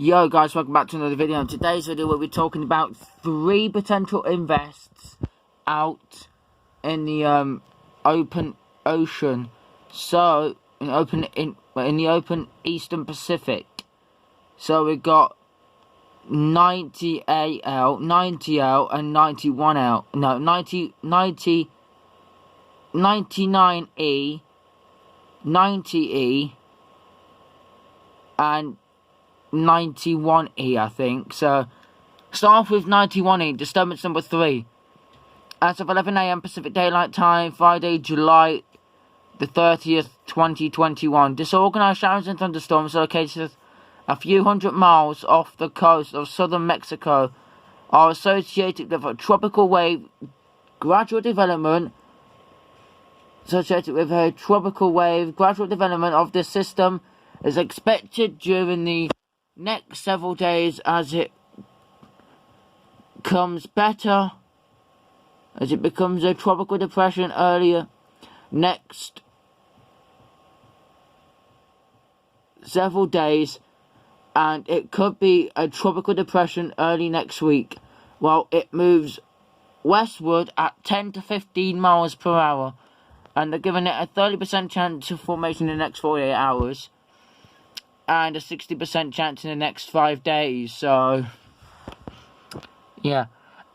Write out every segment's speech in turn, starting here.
Yo guys, welcome back to another video. In today's video we'll be talking about 3 potential invests out in the open ocean. So in the open Eastern Pacific. So we got 90AL, 90L and 91L. No, 99E, 90E and 91E, I think. So, start off with 91E, disturbance number 3. As of 11 AM Pacific Daylight Time, Friday, July the 30th, 2021. Disorganized showers and thunderstorms located a few hundred miles off the coast of southern Mexico are associated with a tropical wave gradual development. Associated with a tropical wave, gradual development of this system is expected during the next several days as it becomes a tropical depression earlier next several days, and it could be a tropical depression early next week while it moves westward at 10 to 15 miles per hour, and they're giving it a 30% chance of formation in the next 48 hours. And a 60% chance in the next 5 days. So, yeah.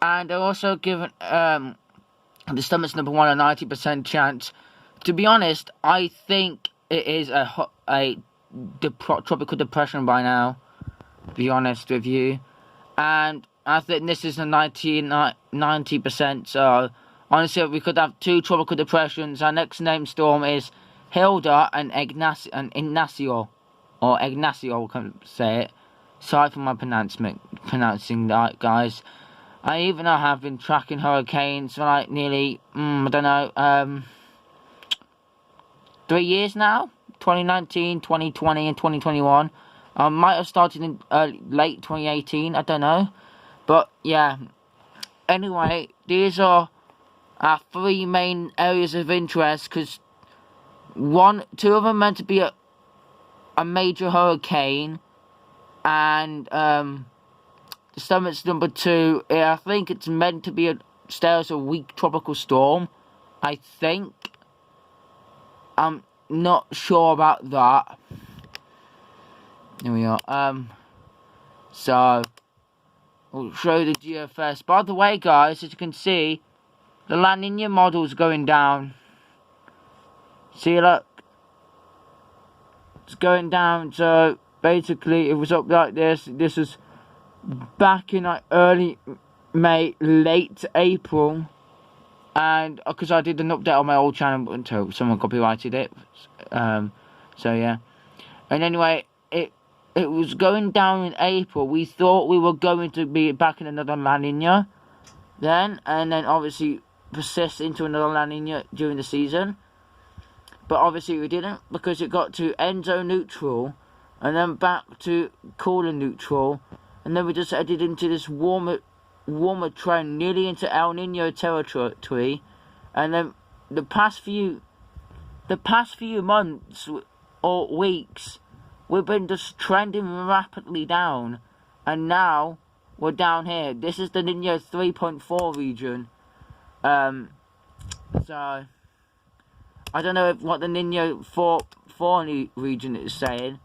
And they're also given disturbance number 1 a 90% chance. To be honest, I think it is a tropical depression by now. To be honest with you, and I think this is a 90%. So, honestly, we could have 2 tropical depressions. Our next named storm is Hilda and Ignacio. Or Ignacio, can say it. Sorry for my pronouncing that, guys. I have been tracking hurricanes for like nearly, 3 years now. 2019, 2020, and 2021. I might have started in late 2018, I don't know. But, yeah. Anyway, these are our 3 main areas of interest, because 2 of them meant to be a major hurricane, and disturbance number 2, I think it's meant to be stay as a weak tropical storm. I think. I'm not sure about that. Here we are. So we'll show the GFS. By the way, guys, as you can see, the La Nina model's going down. See, look. It's going down. So basically it was up like this. This was back in like early May, late April, and because I did an update on my old channel until someone copyrighted it. So yeah. And anyway, it was going down in April. We thought we were going to be back in another La Nina then, and then obviously persist into another La Nina during the season. But obviously we didn't, because it got to Enzo neutral, and then back to cooler neutral, and then we just headed into this warmer trend, nearly into El Nino territory, and then the past few months or weeks, we've been just trending rapidly down, and now we're down here. This is the Nino 3.4 region. So I don't know what the Nino 4 region is saying.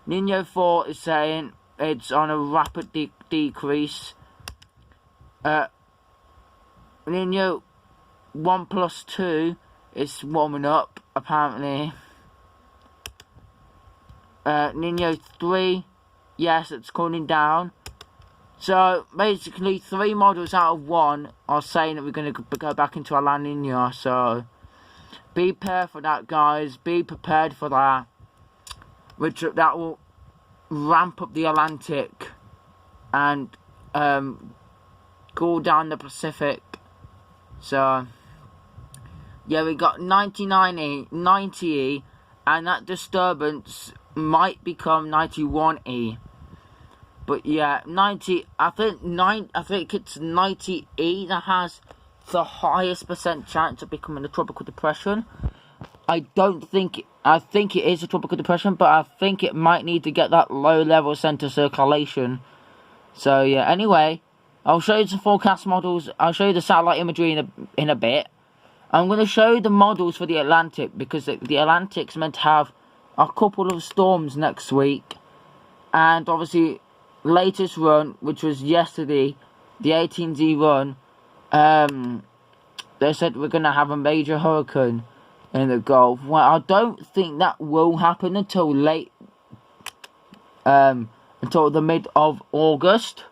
Nino 4 is saying it's on a rapid decrease. Nino 1+2 is warming up, apparently. Nino 3, yes, it's cooling down. So basically 3 models out of 1 are saying that we're going to go back into a La Nina. So be prepared for that, guys. Be prepared for that. Which that will ramp up the Atlantic and cool down the Pacific. So yeah, we got 99E, 90E, and that disturbance might become 91E. But yeah, I think it's 90E that has the highest % chance of becoming a tropical depression. I don't think I think it is a tropical depression, but I think it might need to get that low-level center circulation. So yeah, anyway, I'll show you some forecast models. I'll show you the satellite imagery in a bit. I'm going to show you the models for the Atlantic, because the Atlantic's meant to have a couple of storms next week. And obviously, latest run, which was yesterday, the 18Z run, they said we're going to have a major hurricane in the Gulf. Well, I don't think that will happen until until the mid of August,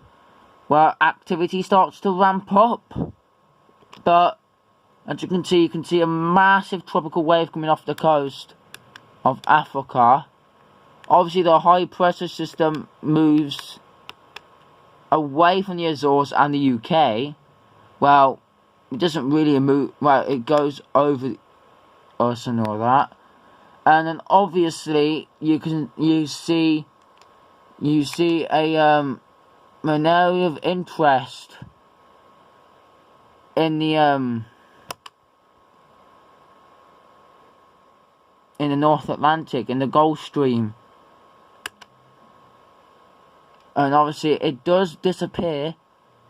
where activity starts to ramp up. But as you can see a massive tropical wave coming off the coast of Africa. Obviously, the high pressure system moves away from the Azores and the UK. Well, it doesn't really move. Well, it goes over us and all that. And then obviously you see an area of interest in the North Atlantic, in the Gulf Stream. And obviously it does disappear,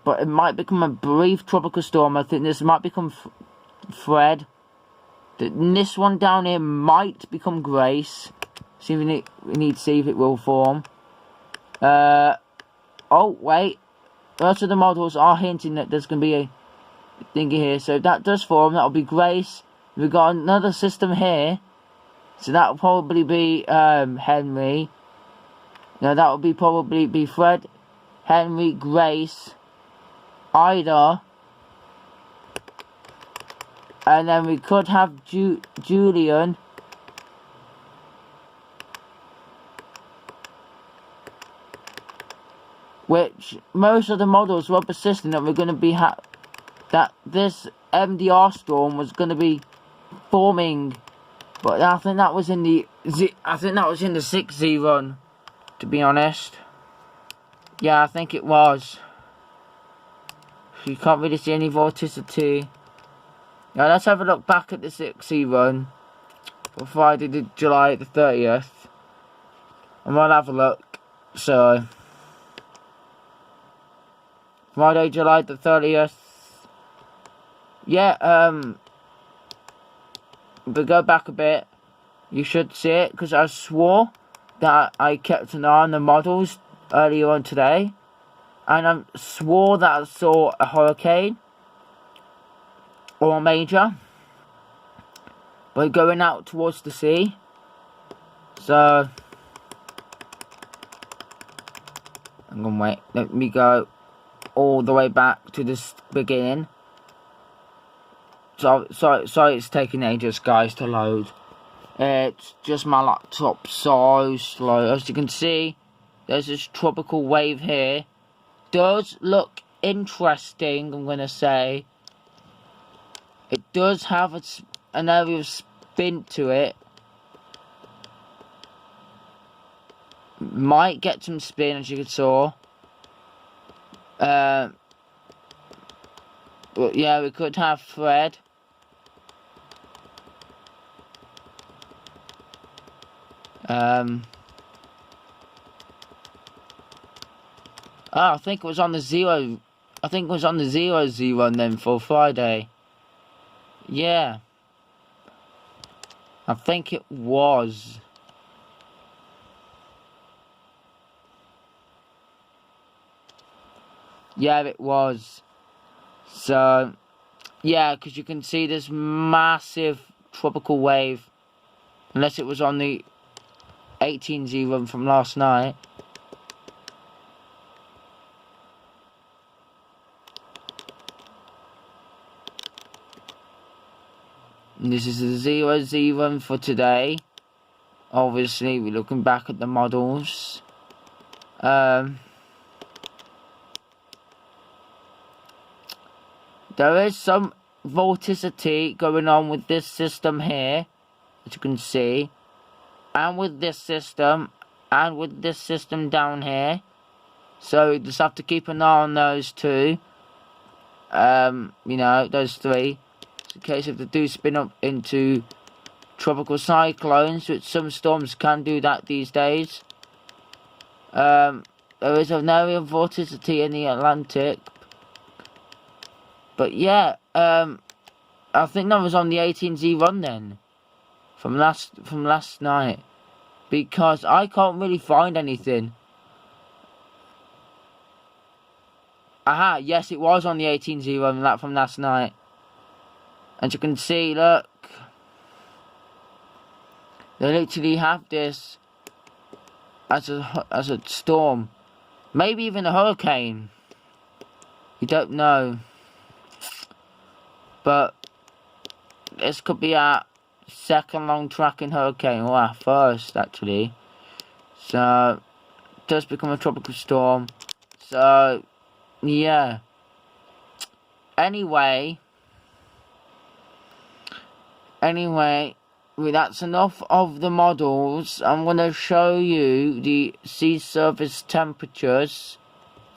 but it might become a brief tropical storm. I think this might become Fred. This one down here might become Grace. See, we need to see if it will form. Oh wait, most of the models are hinting that there's going to be a thingy here. So if that does form, that'll be Grace. We've got another system here, so that'll probably be Henry. No, that would probably be Fred, Henry, Grace, Ida, and then we could have Julian, which most of the models were persisting that we're going to be that this MDR storm was going to be forming, but I think that was in the 6Z run. To be honest, yeah, I think it was. You can't really see any vorticity. Now let's have a look back at the 6Z run for Friday, July the 30th, and we'll have a look. So, Friday, July the 30th. Yeah, if we go back a bit, you should see it, because I swore that I kept an eye on the models earlier on today, and I swore that I saw a hurricane or a major, but going out towards the sea. So I'm gonna wait. Let me go all the way back to this beginning. So sorry, it's taking ages, guys, to load. It's just my laptop so slow. As you can see, there's this tropical wave here. Does look interesting, I'm gonna say. It does have an area of spin to it. Might get some spin, as you saw. But yeah, we could have Fred. I think it was on the 0. I think it was on the 0Z run then for Friday. Yeah, I think it was. Yeah, it was. So, yeah, because you can see this massive tropical wave. Unless it was on the 18Z run from last night. And this is the 0Z run for today. Obviously, we're looking back at the models. There is some vorticity going on with this system here, as you can see, and with this system, and with this system down here. So you just have to keep an eye on those two. You know, those three. In case if they do spin up into tropical cyclones, which some storms can do that these days. There is an area of vorticity in the Atlantic. But yeah, I think that was on the 18Z run then, from last night, because I can't really find anything. Aha, yes, it was on the 18Z run from last night. As you can see, look, they literally have this as a storm, maybe even a hurricane. You don't know, but this could be our second long tracking hurricane, or our first actually. So it does become a tropical storm. So yeah. Anyway, that's enough of the models. I'm going to show you the sea surface temperatures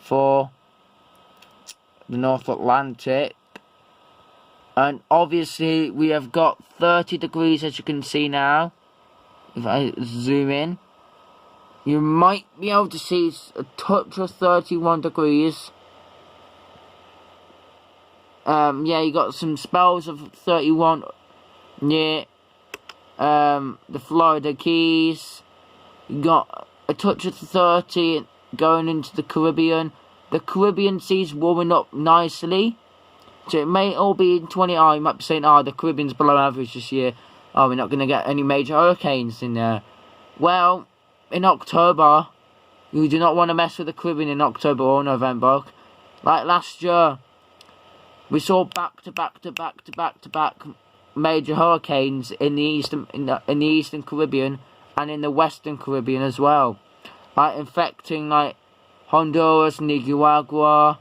for the North Atlantic. And obviously we have got 30 degrees, as you can see now. If I zoom in, you might be able to see a touch of 31 degrees. Yeah, you got some spells of 31 near the Florida Keys. You got a touch of 30 going into the Caribbean. The Caribbean sea's warming up nicely, so it may all be in 20. You might be saying, the Caribbean's below average this year. We're not going to get any major hurricanes in there. Well, in October, you do not want to mess with the Caribbean in October or November. Like last year, we saw back to back major hurricanes in the eastern Caribbean and in the western Caribbean as well, like infecting like Honduras, Nicaragua,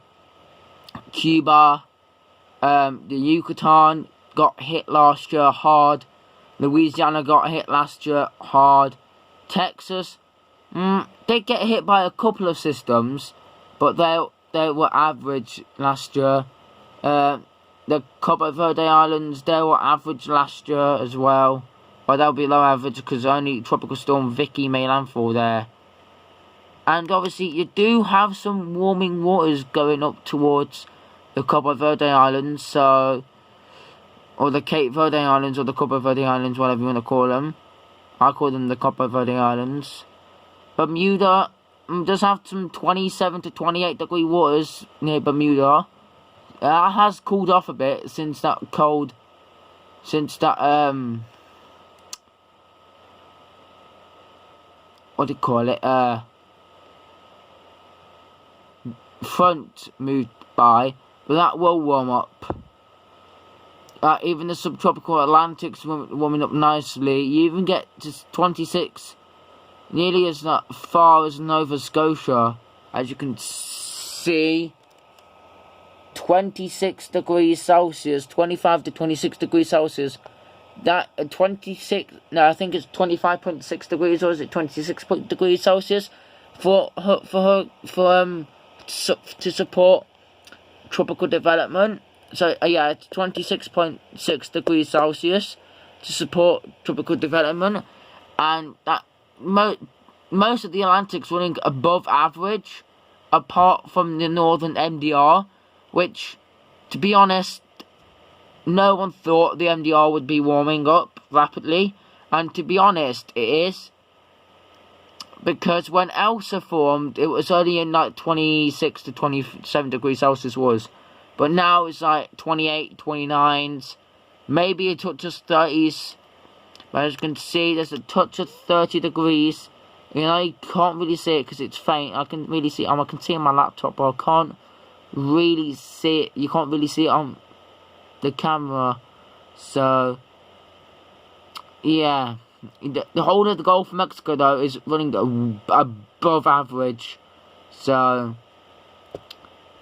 Cuba, the Yucatan got hit last year hard. Louisiana got hit last year hard. Texas, they get hit by a couple of systems, but they were average last year. The Cabo Verde Islands, they were average last year as well. But they'll be low average because only Tropical Storm Vicky made landfall there. And obviously you do have some warming waters going up towards the Cabo Verde Islands, so, or the Cape Verde Islands, or the Cabo Verde Islands, whatever you want to call them. I call them the Cabo Verde Islands. Bermuda does have some 27 to 28 degree waters near Bermuda. It has cooled off a bit since that what do you call it, front moved by, but that will warm up. Even the subtropical Atlantic's warming up nicely. You even get to 26, nearly as far as Nova Scotia, as you can see. 26 degrees Celsius, 25 to 26 degrees Celsius. That 26, no, I think it's 25.6 degrees, or is it 26 degrees Celsius to support tropical development. So yeah, it's 26.6 degrees Celsius to support tropical development, and that most of the Atlantic's running above average, apart from the northern MDR. Which, to be honest, no one thought the MDR would be warming up rapidly. And to be honest, it is. Because when Elsa formed, it was only in like 26 to 27 degrees Celsius was. But now it's like 28, 29s. Maybe a touch of 30s. But as you can see, there's a touch of 30 degrees. You know, you can't really see it because it's faint. I can really see it. I can see it on my laptop, but I can't really see it. You can't really see it on the camera. So yeah, the whole of the Gulf of Mexico though is running above average. So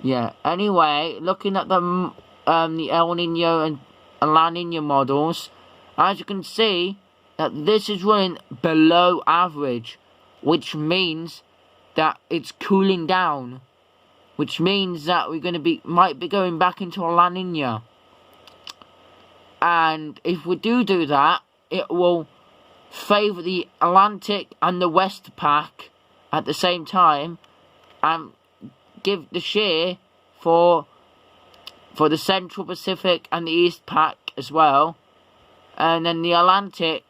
yeah, anyway, looking at the El Nino and La Nina models, as you can see that this is running below average, which means that it's cooling down, which means that we're might be going back into a La Nina. And if we do that, it will favour the Atlantic and the West Pac at the same time, and give the share for the Central Pacific and the East Pac as well. And then the Atlantic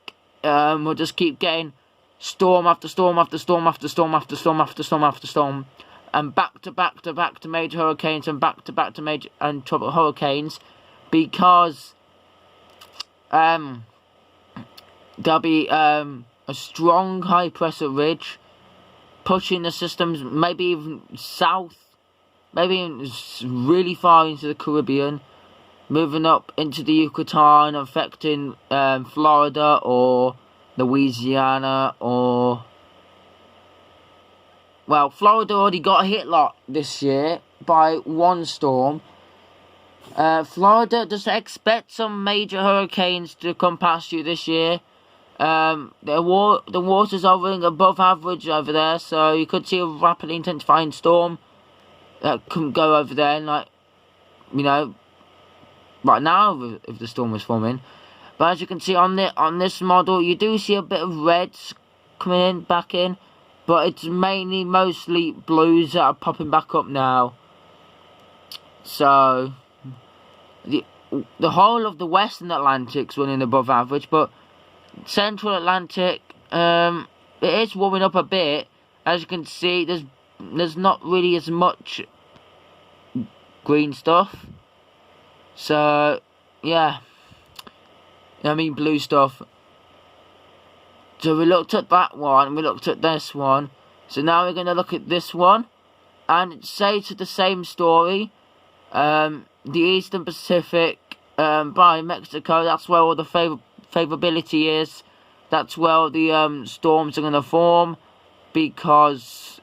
will just keep getting storm after storm after storm after storm after storm after storm after storm, and back to back to back to major hurricanes and back to back to major and tropical hurricanes, because there'll be a strong high pressure ridge pushing the systems maybe even south, maybe even really far into the Caribbean, moving up into the Yucatan, affecting Florida or Louisiana, or, well, Florida already got hit lot this year by one storm. Florida, just expect some major hurricanes to come past you this year. The water's hovering above average over there, so you could see a rapidly intensifying storm that can go over there, and, like, you know, right now if the storm was forming. But as you can see on this model, you do see a bit of reds coming back in, but it's mostly blues that are popping back up now. So the whole of the Western Atlantic's running above average, but Central Atlantic, it is warming up a bit. As you can see, there's not really as much green stuff. So yeah, I mean blue stuff. So we looked at that one, we looked at this one. So now we're going to look at this one, and it says the same story. The Eastern Pacific by Mexico, that's where all the favorability is. That's where the storms are going to form, because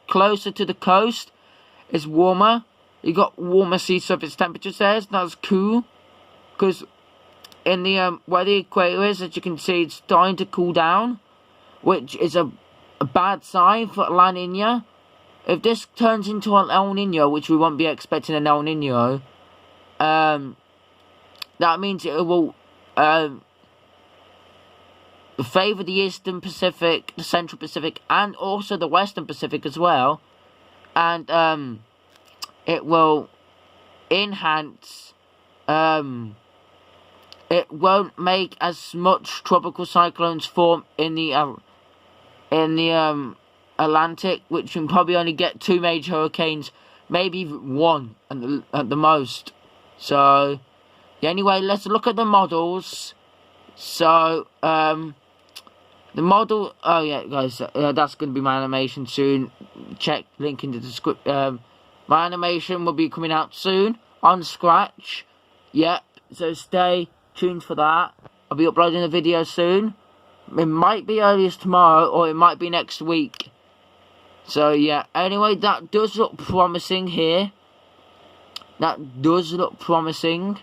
closer to the coast is warmer. You got warmer sea surface temperatures there, so that's cool. Because in the where the equator is, as you can see, it's starting to cool down, which is a bad sign for La Nina. If this turns into an El Nino, which we won't be expecting an El Nino, that means it will favour the Eastern Pacific, the Central Pacific, and also the Western Pacific as well. And it will enhance, it won't make as much tropical cyclones form in the Atlantic, which can probably only get 2 major hurricanes, maybe even 1 at the most. So yeah, anyway, let's look at the models. So the model, oh yeah guys, that's going to be my animation soon. Check link in the description. My animation will be coming out soon on Scratch. Yep, so stay tuned for that. I'll be uploading a video soon. It might be earliest tomorrow, or it might be next week. So yeah, anyway, that does look promising here. That does look promising.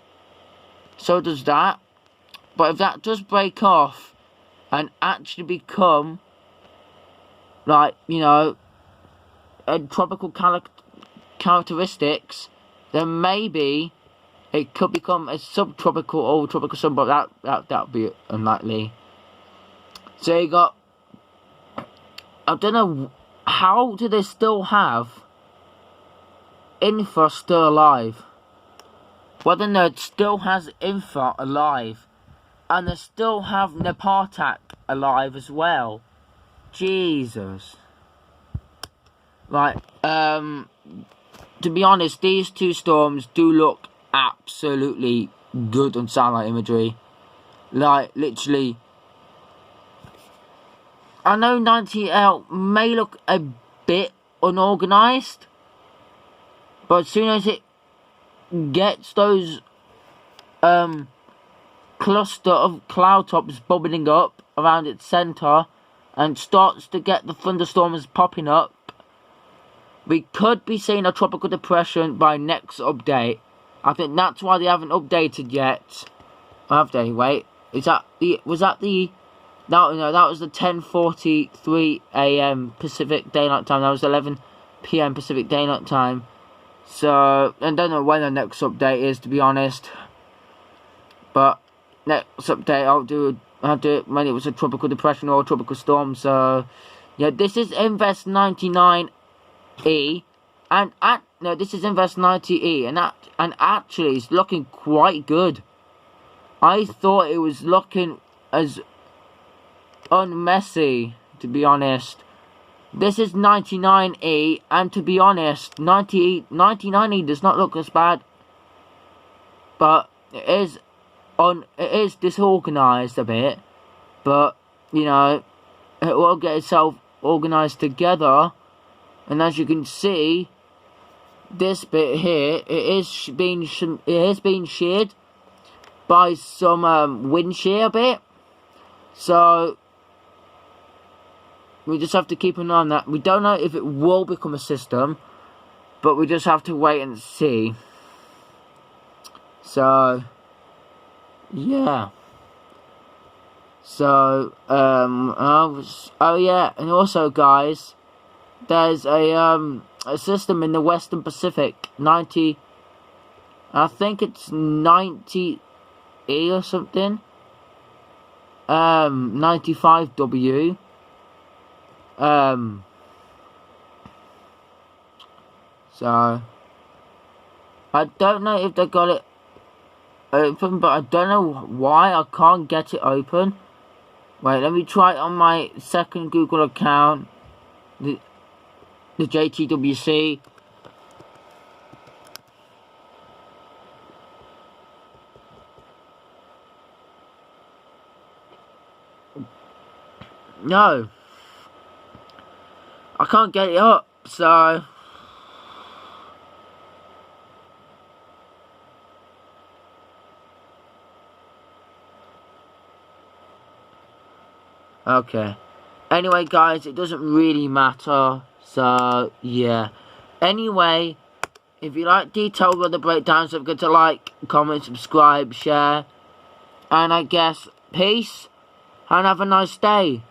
So does that. But if that does break off and actually become, like, you know, a tropical characteristics, then maybe it could become a subtropical or tropical storm, but that would be unlikely. So you got, I don't know, how do they still have Infra still alive? Whether Nerd still has Infra alive, and they still have Nepartak alive as well. Jesus. Right, to be honest, these 2 storms do look absolutely good on satellite imagery. Like, literally, I know 90L may look a bit unorganised, but as soon as it gets those cluster of cloud tops bubbling up around its centre and starts to get the thunderstorms popping up, we could be seeing a tropical depression by next update. I think that's why they haven't updated yet. Have they? Wait, is that the? Was that the? No, that was the 10:43 AM Pacific Daylight Time. That was 11 PM Pacific Daylight Time. So I don't know when the next update is, to be honest. But next update I'll do it when it was a tropical depression or a tropical storm. So yeah, this is Invest 99E, and no, this is Invest 90E, and actually it's looking quite good. I thought it was looking as unmessy, to be honest. This is 99E, and to be honest, 99E does not look as bad, but it is disorganized a bit, but you know, it will get itself organized together. And as you can see, this bit here, it is being sheared by some wind shear bit, so we just have to keep an eye on that. We don't know if it will become a system, but we just have to wait and see. So yeah. So oh yeah, and also guys, there's a system in the Western Pacific, 90, I think it's 90E or something, 95W. So I don't know if they got it open, but I don't know why I can't get it open. Wait, let me try it on my second Google account, the JTWC. No, I can't get it up, so okay. Anyway, guys, it doesn't really matter. So yeah. Anyway, if you like detailed weather breakdowns, don't forget to like, comment, subscribe, share, and I guess peace and have a nice day.